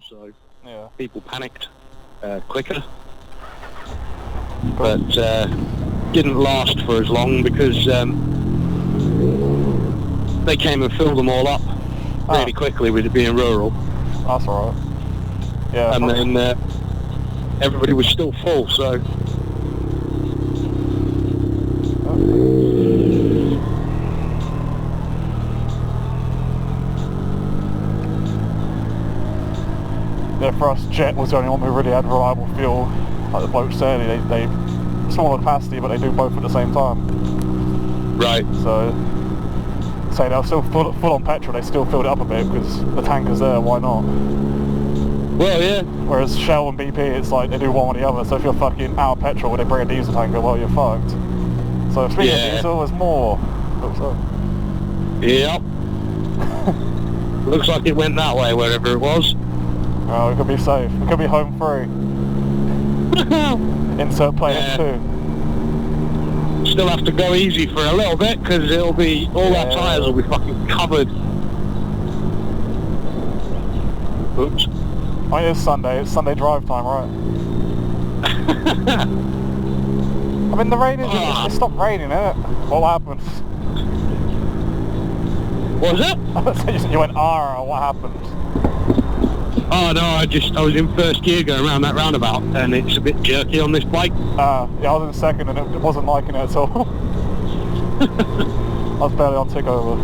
fuel, so Yeah. people panicked quicker. But didn't last for as long because they came and filled them all up really quickly with it being rural. That's alright. Yeah. And then everybody was still full, so... Yeah, for us, jet was the only one who really had reliable fuel. Like the bloke said, they smaller capacity, but they do both at the same time. Right. So, say they're still full on petrol, they still filled it up a bit because the tanker's there, why not? Well, yeah. Whereas Shell and BP, it's like they do one or the other, so if you're fucking out of petrol when they bring a diesel tanker, well, you're fucked. So speaking of diesel, there's more. Yep. Looks like it went that way, wherever it was. Oh, we could be safe. We could be home free. Insert player 2. Still have to go easy for a little bit because it'll be all our tyres will be fucking covered. Oops. Oh, it is Sunday. It's Sunday drive time, right? I mean, the rain is... It stopped raining, innit? What happened? What was that? You went, what happened? Oh no, I was in first gear going around that roundabout and it's a bit jerky on this bike. Yeah, I was in second and it wasn't liking it at all. I was barely on tick over.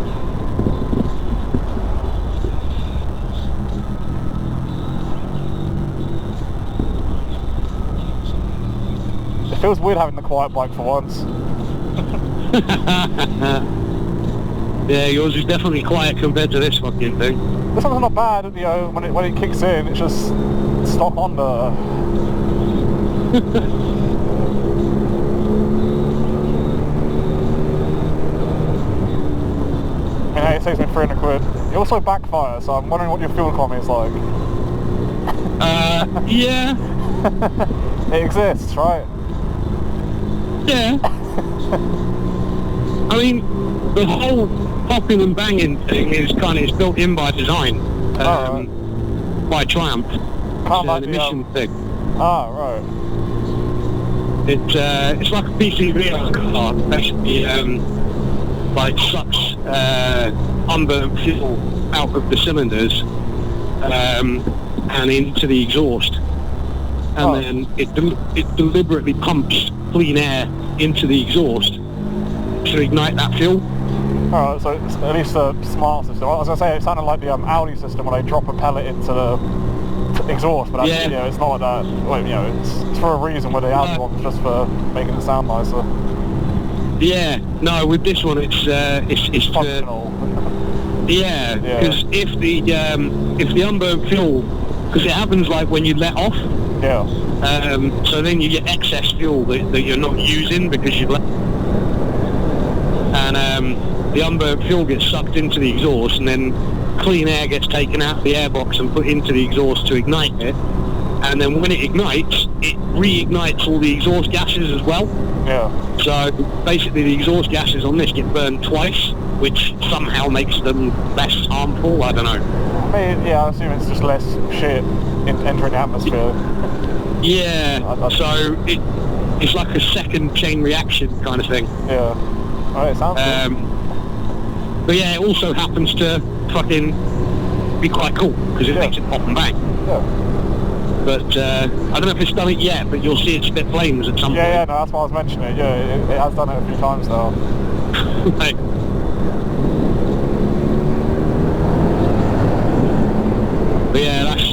It feels weird having the quiet bike for once. Yeah, yours is definitely quiet compared to this fucking thing. This one's not bad, you know, when it kicks in, it's just stock Honda. I mean, hey, it saves me 300 quid. You also backfire, so I'm wondering what your fuel economy is like. Yeah. It exists, right? Yeah. I mean, the whole popping and banging thing is it's built in by design, by Triumph. It's an emission thing. Ah, right. It's like a PCV car, basically. Like sucks unburnt fuel out of the cylinders and into the exhaust, and then it deliberately pumps clean air into the exhaust to ignite that fuel. Alright, so it's at least a smart system. I was going to say, it sounded like the Audi system where they drop a pellet into the exhaust, but actually, you know, it's not like that. Well, you know, it's for a reason where the Audi one's just for making it sound nicer. Yeah, no, with this one it's functional. Yeah, because if the unburnt fuel, because it happens like when you let off. Yeah. So then you get excess fuel that you're not using because you've let, and the unburnt fuel gets sucked into the exhaust, and then clean air gets taken out of the airbox and put into the exhaust to ignite it. And then when it ignites, it reignites all the exhaust gases as well. Yeah. So basically the exhaust gases on this get burned twice, which somehow makes them less harmful, I don't know. I mean, yeah, I assume it's just less shit entering the atmosphere. Yeah, so it's like a second chain reaction kind of thing. Yeah. Alright, it sounds good. But yeah, it also happens to fucking be quite cool, because it makes it pop and bang. Yeah. But I don't know if it's done it yet, but you'll see it spit flames at some point. Yeah, no, that's why I was mentioning it. Yeah, it has done it a few times now. Right. But yeah, that's...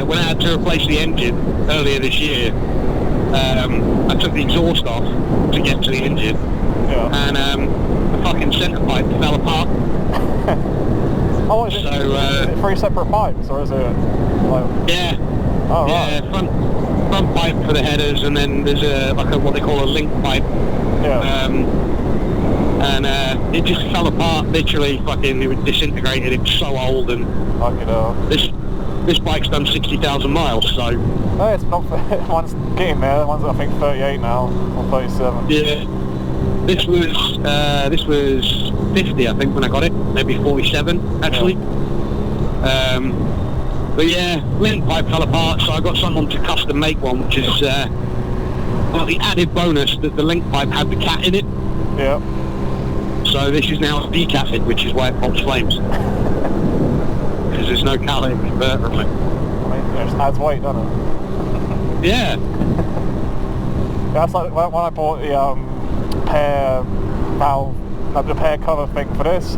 when I had to replace the engine earlier this year, I took the exhaust off to get to the engine, and the fucking centre pipe fell apart. Oh, is it 3 separate pipes, or is it like... Yeah. Oh, yeah, right. front pipe for the headers, and then there's what they call a link pipe. Yeah. And it just fell apart, literally, fucking, it was disintegrated, it was so old, and this bike's done 60,000 miles, so... No, it's not, one's getting there, one's I think 38 now, or 37. Yeah. This was 50, I think, when I got it, maybe 47, actually. Yeah. But yeah, link pipe fell apart, so I got someone to custom make one, which is well, the added bonus that the link pipe had the cat in it. Yeah. So this is now decatted, which is why it pops flames. Because there's no catalytic converter on it. I mean, it just adds weight, doesn't it? Yeah. Yeah, that's like when I bought the pair valve, the pair cover thing for this.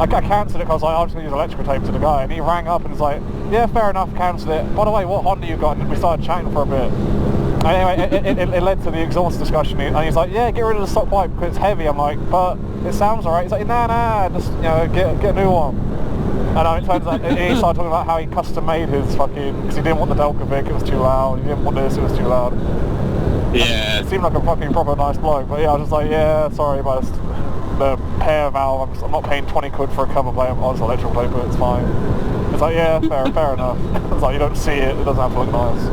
I cancelled it because I was going to use electrical tape to the guy, and he rang up and was like, yeah, fair enough, cancel it. By the way, what Honda you got? And we started chatting for a bit. And anyway, it led to the exhaust discussion, and he's like, yeah, get rid of the stock pipe because it's heavy. I'm like, but it sounds alright. He's like, nah, just, you know, get a new one. And it turns out, he started talking about how he custom made his fucking, because he didn't want the Delcovic, it was too loud, he didn't want this, it was too loud. Yeah. It seemed like a fucking proper nice bloke, but yeah, I was just like, yeah, sorry, but the pair valve, I'm not paying 20 quid for a cover plate, I'll just electrical plate, but it's fine. It's like, yeah, fair enough. It's like, you don't see it doesn't have to look nice.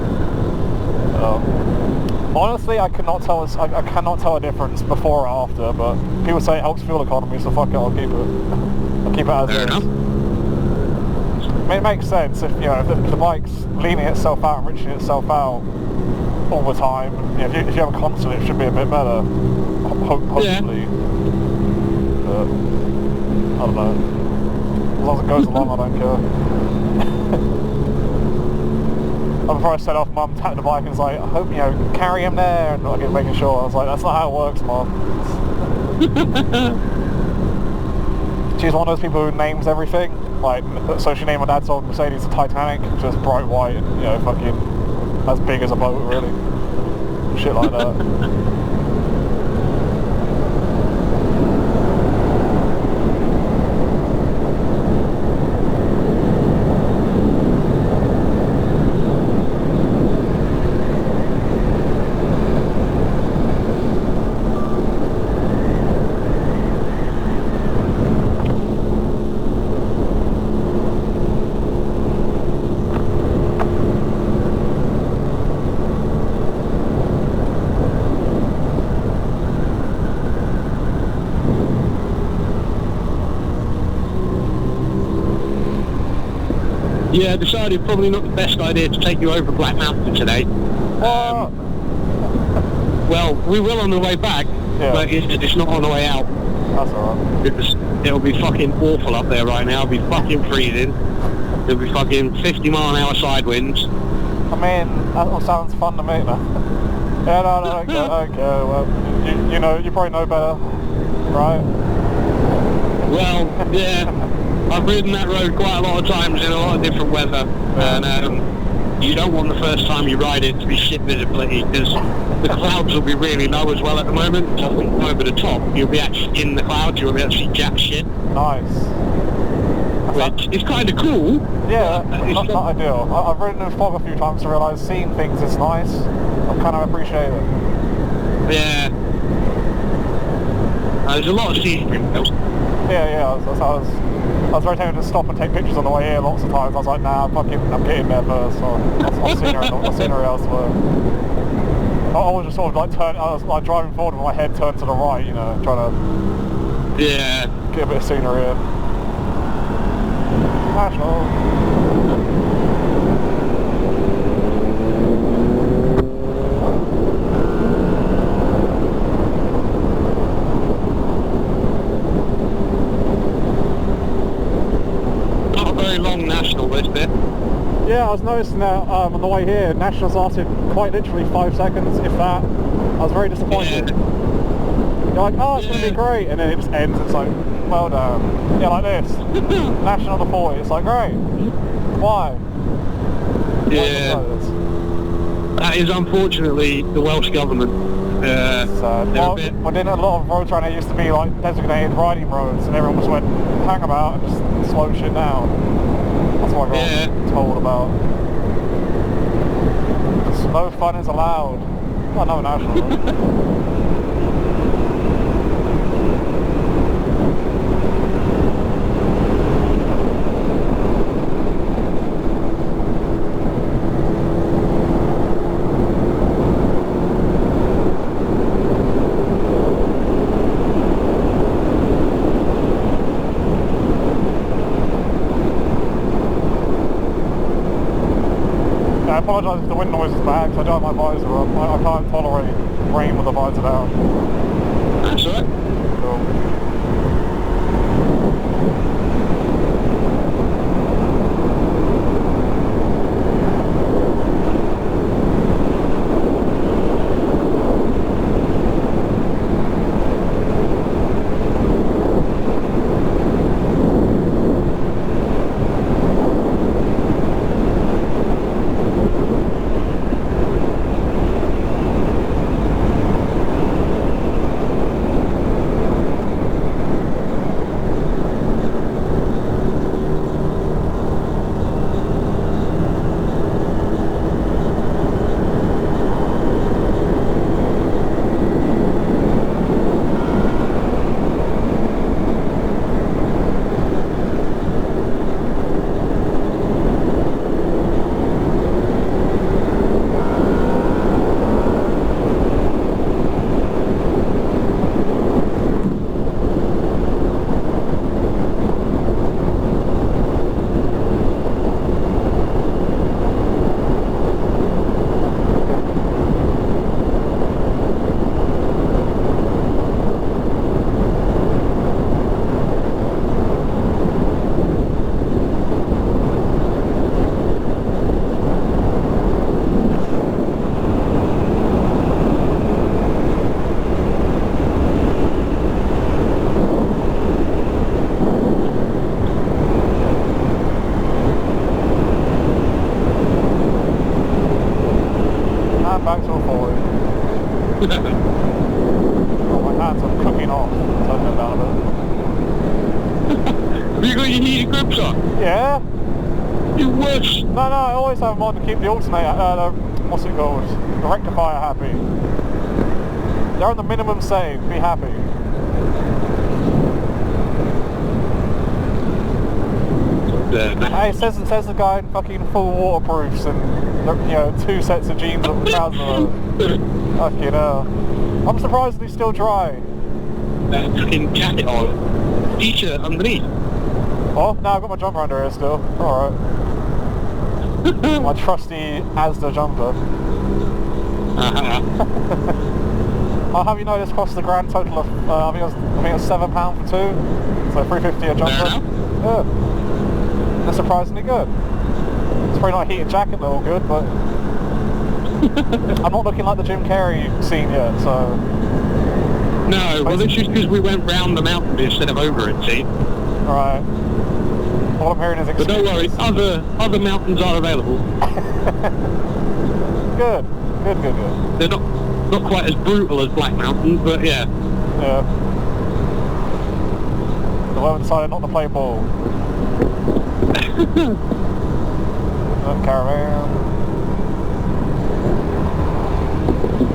Honestly, I cannot tell a difference before or after, but people say it helps fuel economy, so fuck it, I'll keep it as Fair is. enough. I mean, it makes sense if, you know, if the bike's leaning itself out, enriching itself out all the time. You know, if you have a constant, it should be a bit better, hopefully. Yeah. But I don't know. As long as it goes along, I don't care. Before I set off, Mum tapped the bike and was like, I hope, you know, carry him there, and like making sure. I was like, that's not how it works, Mum. She's one of those people who names everything. Like, so she named my dad's old Mercedes the Titanic, just bright white, and, you know, fucking as big as a boat, really. Shit like that. Yeah, I decided probably not the best idea to take you over Black Mountain today. Well, we will on the way back, yeah. But it's not on the way out. That's alright. It'll be fucking awful up there right now. It'll be fucking freezing. There'll be fucking 50 mile an hour side winds. I mean, that all sounds fun to me, man. Yeah, no, okay, well, you know, you probably know better, right? Well, yeah. I've ridden that road quite a lot of times in a lot of different weather, and you don't want the first time you ride it to be shit visibility, because the clouds will be really low as well at the moment. So when you go over the top, you'll be actually in the clouds, you'll be actually jack shit. Nice. Which is kind of cool. Yeah, not ideal. I've ridden in fog a few times to realise seeing things is nice. I kind of appreciate it. Yeah. There's a lot of scenery. Yeah, I was very tempted to stop and take pictures on the way here lots of times. I was like, nah, I'm getting there first, so I'll see her elsewhere. I was just sort of like I was like driving forward with my head turned to the right, you know, trying to get a bit of scenery here. National. Long national this bit. Yeah, I was noticing that on the way here, nationals lasted quite literally 5 seconds, if that. I was very disappointed. Yeah. You're like, oh, it's going to be great, and then it just ends. It's like, well done. Yeah, like this. National to 40. It's like, great. Why? Yeah. That is unfortunately the Welsh government. Well, within a lot of roads around here used to be like designated riding roads, and everyone just went hang about and just slow shit down. That's what I got told about. Just no fun is allowed. Well, no national. I apologise if the wind noise is bad, because I don't have my visor up. I can't tolerate rain with the visor down. That's all right. Cool. Back to a forward. Oh, my hands are cooking off. Turn them down a bit. Have you got your heated grips on? Yeah? You worse. No, I always have them on to keep the alternator, what's it called? The rectifier happy. They're on the minimum save, be happy. Hey, says the guy in fucking full waterproofs and, you know, 2 sets of jeans and trousers on. Fucking hell. I'm surprised he's still dry. Fucking jacket on. T-shirt underneath. Oh, no, I've got my jumper under here still. Alright. My trusty Asda jumper. I'll have you know this cost the grand total of, I think it was £7 for 2. So £3.50 a jumper. Yeah. They're surprisingly good. It's probably not a heated jacket, they're all good, but I'm not looking like the Jim Carrey scene yet, so... No, well it's just because we went round the mountain instead of over it, see? Right. All I'm hearing is excuses. But don't worry, other mountains are available. Good. They're not quite as brutal as Black Mountain, but yeah. Yeah. The woman decided not to play ball. Caravan.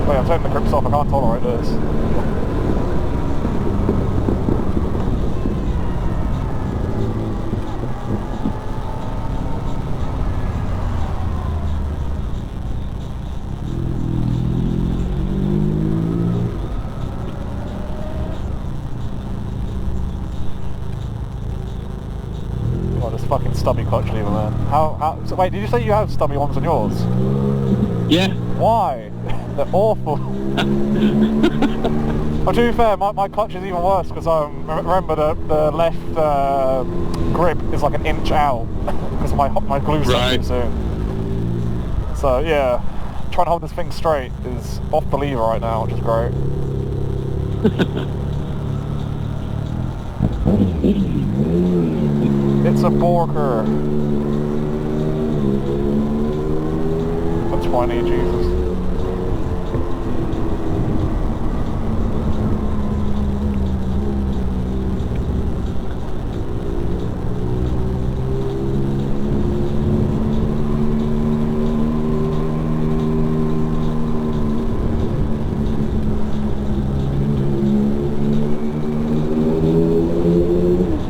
Wait, I'm turning the grips off, I can't tolerate this. This fucking stubby clutch lever, man. So wait, did you say you have stubby ones on yours? Yeah. Why? They're awful. Well, to be fair, my clutch is even worse because remember the left grip is like an inch out because my glue stuck too soon. So yeah, trying to hold this thing straight is off the lever right now, which is great. It's a Borker. That's funny, Jesus.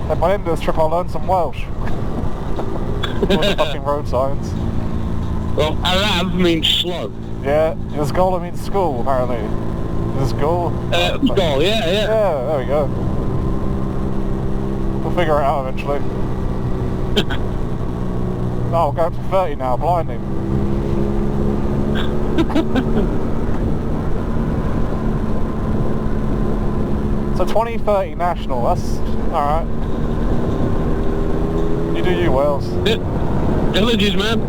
At the end of this trip I'll learn some Welsh. All the fucking road signs. Well, Arav means slow. Yeah, Ysgola means school apparently. Ysgol? Ysgol, yeah. Yeah, there we go. We'll figure it out eventually. Oh, we'll go up to 30 now, blinding. So 2030 national, that's alright. You do you, Wales. Villages, man.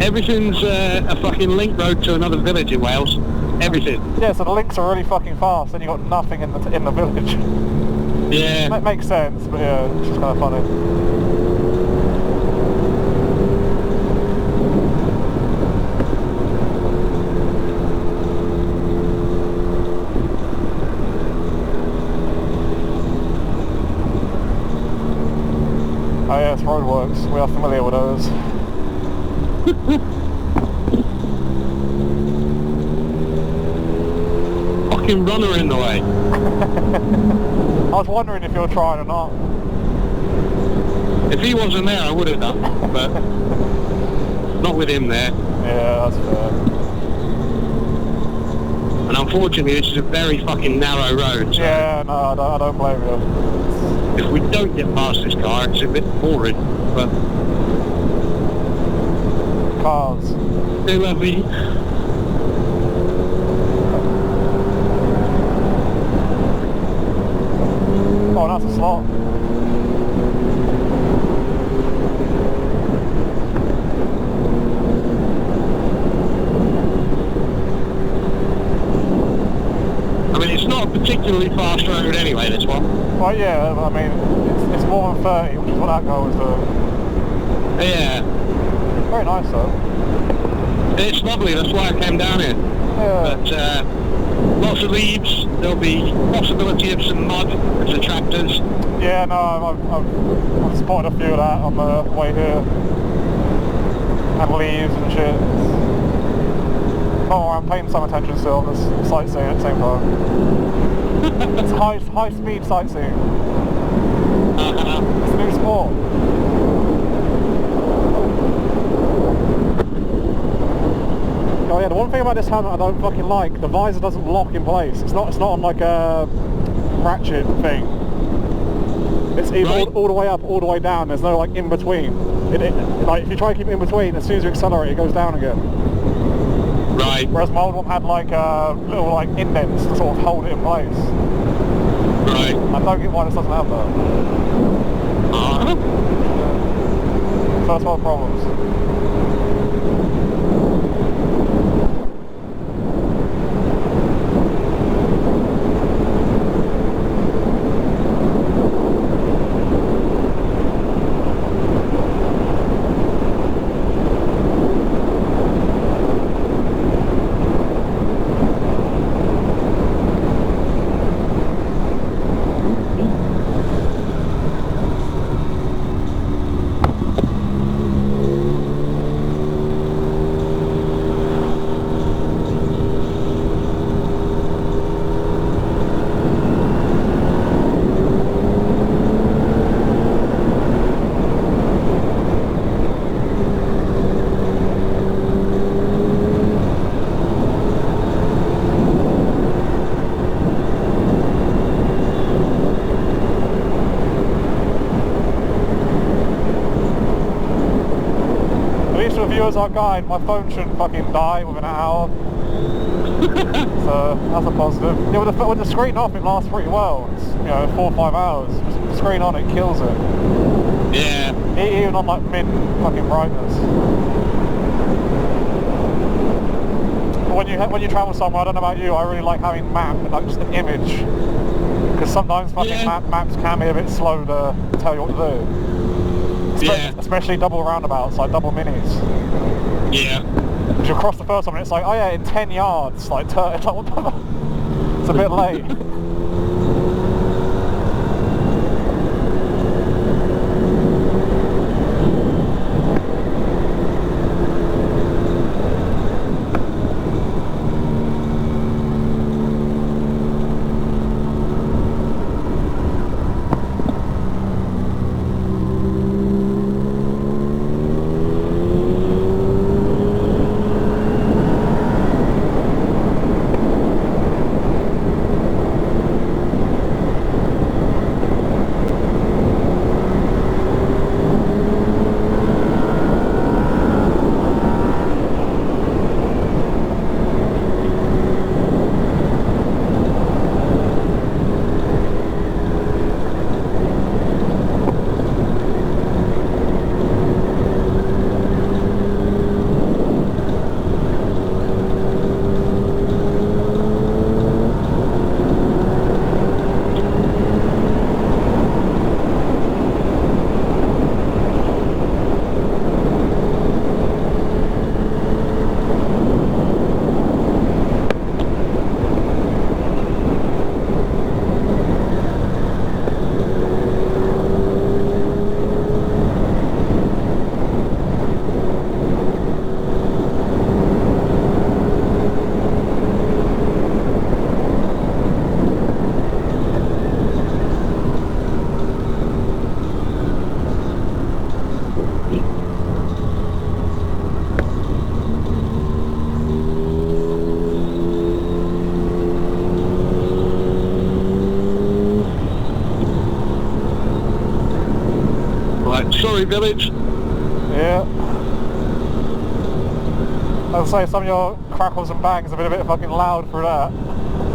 Everything's a fucking link road to another village in Wales. Everything. Yeah, so the links are really fucking fast, then you got nothing in the village. Yeah. That makes sense, but yeah, it's just kind of funny. Oh yes, roadworks. We are familiar with those. Fucking runner in the way. I was wondering if you were trying or not. If he wasn't there, I would have done, but not with him there. Yeah, that's fair. And unfortunately, this is a very fucking narrow road. So Yeah, no, I don't blame you. if we don't get past this car, it's a bit boring, but Cars. they lovely. Oh, that's a slot. I mean, it's not a particularly fast road anyway, this one. Well, yeah, I mean, it's more than 30, which is what that goal was doing. Yeah, Very nice though. it's lovely, that's why I came down here. Yeah. But lots of leaves, there'll be possibility of some mud with the tractors. Yeah, no, I've spotted a few of that on the way here. And leaves and shit. Oh, I'm paying some attention still, there's sightseeing at the same time. It's high speed sightseeing. It's a new sport. Oh yeah, the one thing about this helmet I don't fucking like, the visor doesn't lock in place. It's not on like a ratchet thing. It's either Right. all the way up, all the way down. There's no like in between. Like if you try to keep it in between, as soon as you accelerate, it goes down again. Right, Whereas my old one had like little like indents to sort of hold it in place. right. I don't get why this doesn't have that. First world problems. As our guide, my phone shouldn't fucking die within an hour. So that's a positive. Yeah, with the screen off, it lasts pretty well. It's, 4 or 5 hours. Just with the screen on, it kills it. Yeah. Even on like mid fucking brightness. But when you travel somewhere, I don't know about you, I really like having like just an image. Because sometimes fucking maps can be a bit slow to tell you what to do. Especially double roundabouts, like double minis. Yeah. Because you cross the first one and it's like, oh yeah, in 10 yards. Like, it's like, what the fuck? It's a bit late. Right, sorry village. Yeah. I'll say some of your crackles and bangs have been a bit fucking loud for that.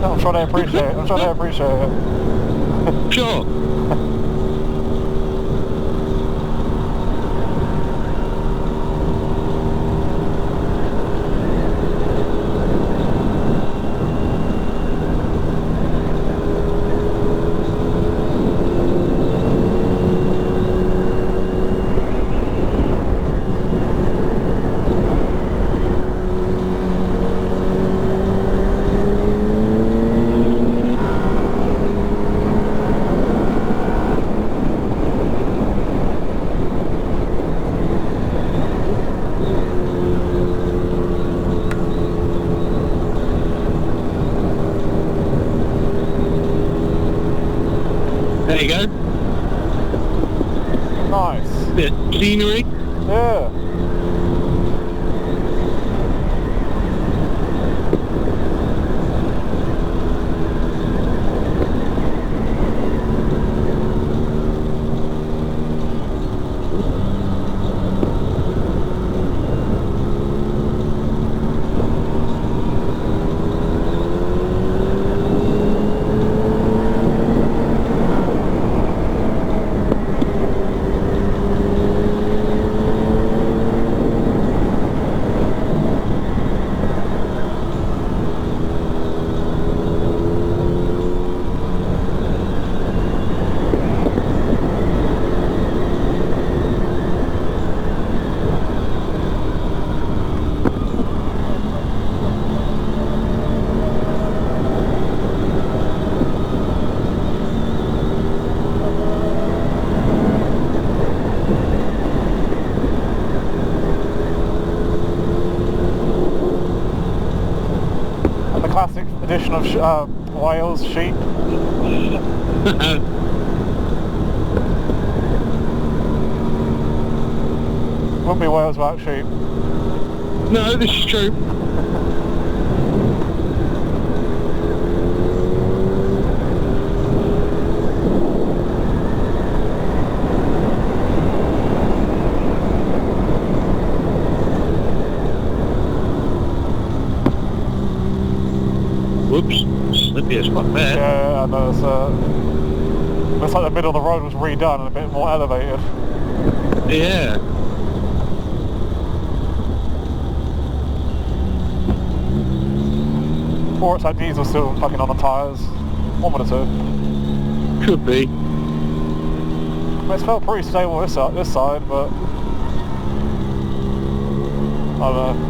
I'm sure they appreciate it. I'm sure they appreciate it. Sure. There you go. Nice. Bit of scenery. Yeah. Classic edition of Wales sheep. Wouldn't be Wales without sheep. No, this is true. Whoops, slippy as fuck there. Yeah, I know. Looks like the middle of the road was redone and a bit more elevated. Yeah. Or it's like diesel still fucking on the tyres. One of the two. Could be. It's felt pretty stable this side, but I don't know.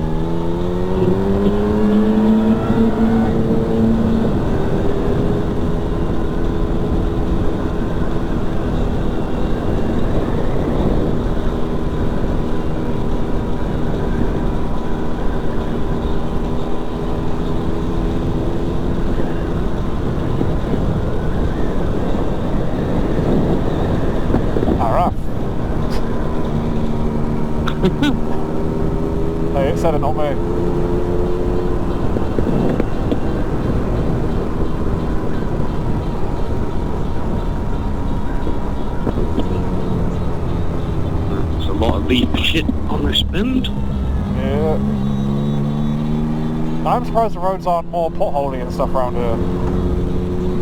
Hey, it said it, not me. There's a lot of deep shit on this bend. Yeah. I'm surprised the roads aren't more potholey and stuff around here.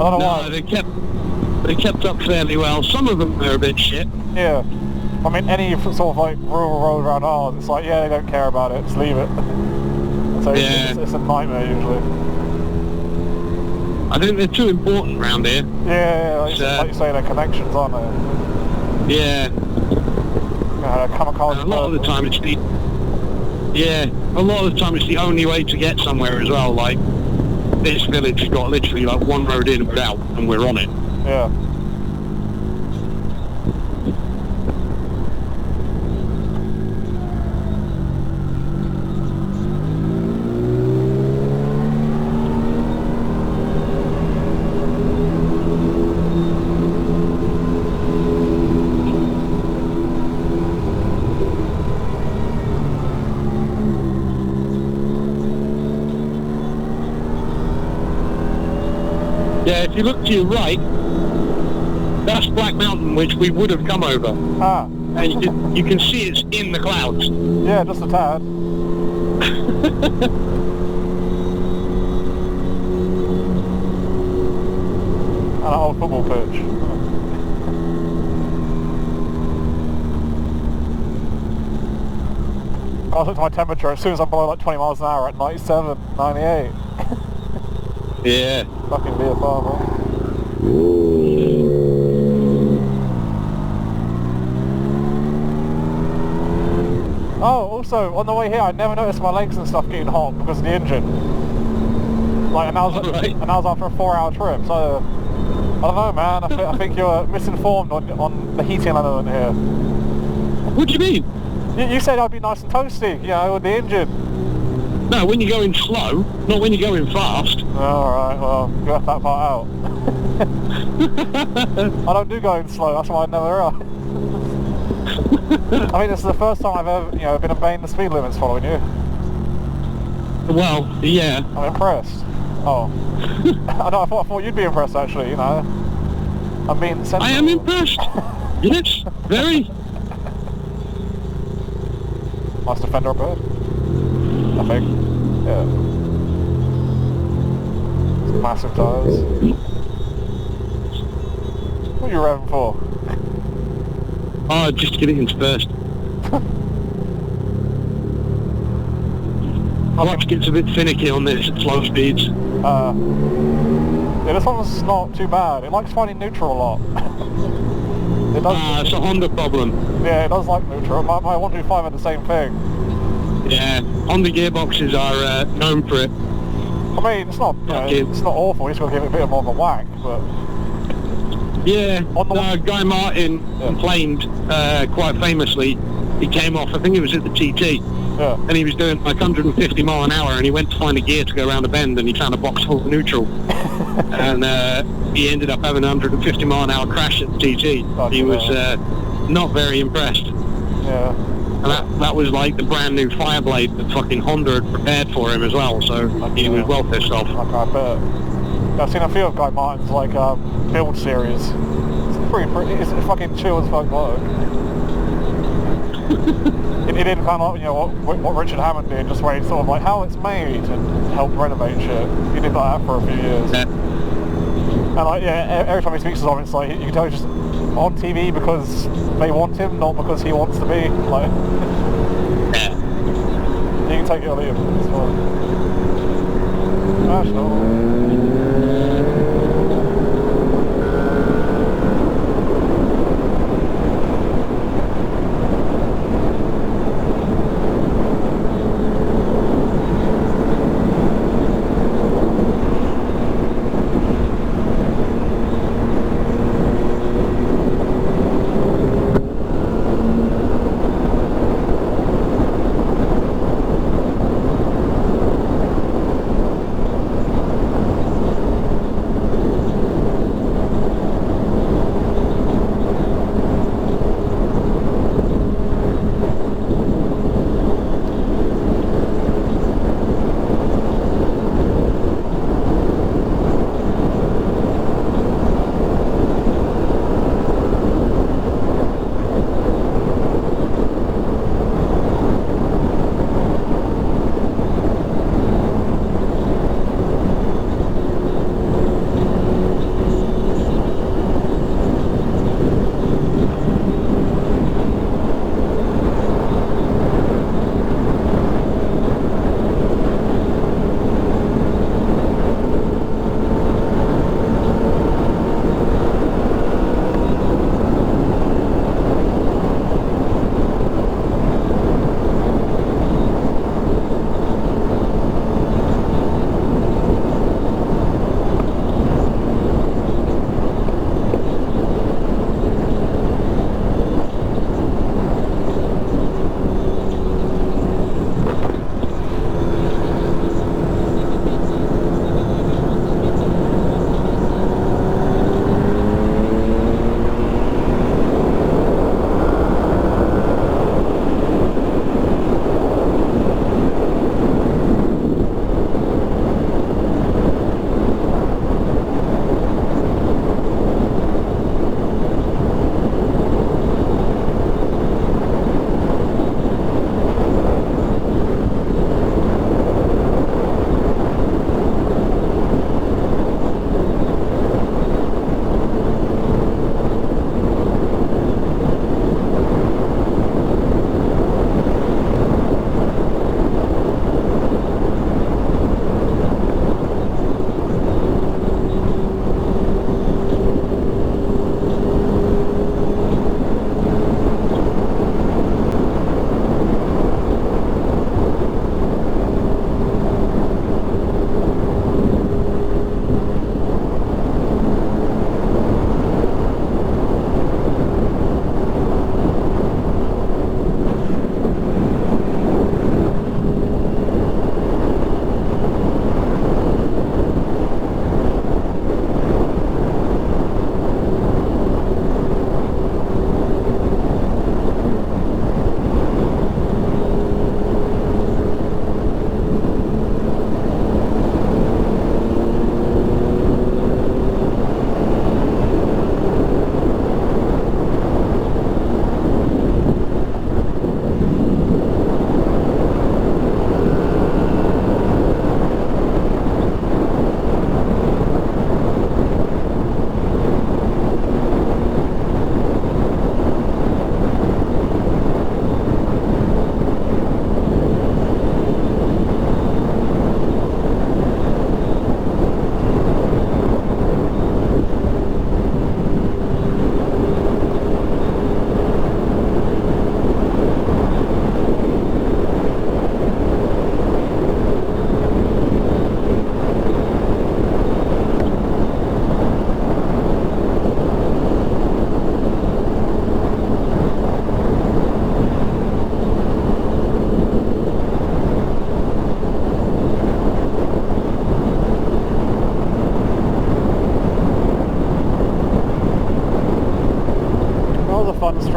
I don't know why. No, they kept up fairly well. Some of them are a bit shit. Yeah. I mean, any sort of like rural road around ours, it's like, yeah, they don't care about it, just leave it. So Yeah. it's a nightmare usually. I think they're too important around here. Yeah, like you say, they're connections, aren't they? Yeah. Kamikaze. A lot of the time it's the... Yeah, a lot of the time it's the only way to get somewhere as well. Like, this village has got literally like one road in and out, and we're on it. Yeah. Yeah, if you look to your right, that's Black Mountain, which we would have come over. Ah. And you can see it's in the clouds. Yeah, just a tad. And an old football pitch. I looked at my temperature, as soon as I'm below like 20 miles an hour at 97, 98. Yeah. Fucking be a farmer. Oh, also, on the way here, I never noticed my legs and stuff getting hot because of the engine. Like, and that was after a 4-hour trip, so... I don't know, man, I think you're misinformed on the heating element here. What do you mean? You said I'd be nice and toasty, you know, with the engine. No, when you're going slow, not when you're going fast. Alright, well, you left that part out. I don't do going slow, that's why I never are. I mean, this is the first time I've ever, you know, been obeying the speed limits following you. Well, yeah. I'm impressed. Oh. I thought you'd be impressed, actually, you know. I'm being sensible. I am impressed. Yes, very. Nice defender up ahead. I think. Yeah. Some massive tyres. What are you revving for? Oh, just to get it into first. I like to get a bit finicky on this at slow speeds. Yeah, this one's not too bad. It likes finding neutral a lot. It does. It's a Honda problem. Yeah, it does like neutral. My 125 had the same thing. Yeah, Honda gearboxes are known for it. I mean, it's not, you know, it's not awful. You just got to give it a bit more of a whack, but... Yeah, Guy Martin complained quite famously. He came off, I think it was at the TT, and he was doing like 150 mile an hour, and he went to find a gear to go around the bend, and he found a box full of neutral. And he ended up having a 150 mile an hour crash at the TT. He was not very impressed. Yeah. And that was like the brand new Fireblade that fucking Honda had prepared for him as well, so he was well pissed off. I bet. I've seen a few of Guy Martin's like build series. It's pretty it's fucking chill as fuck work. He did kind of, you know, what Richard Hammond did, just where he sort of like how it's made and helped renovate shit. He did like that for a few years. Yeah. And like, yeah, every time he speaks to someone, it's like, you can tell he's just on TV because they want him, not because he wants to be. Like, yeah. You can take it or leave it. It's fine. National.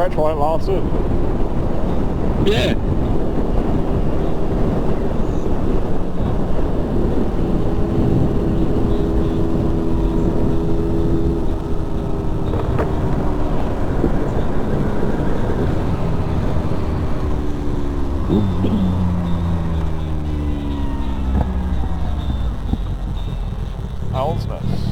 stretch while it lasted. Yeah. Owl's Nest.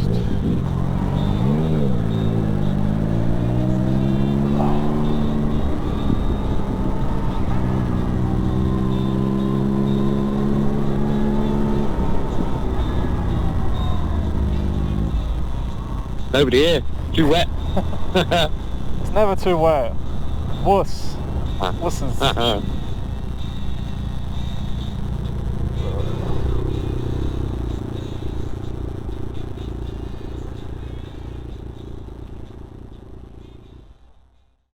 Nobody here. Too wet. It's never too wet. Wuss. Wusses.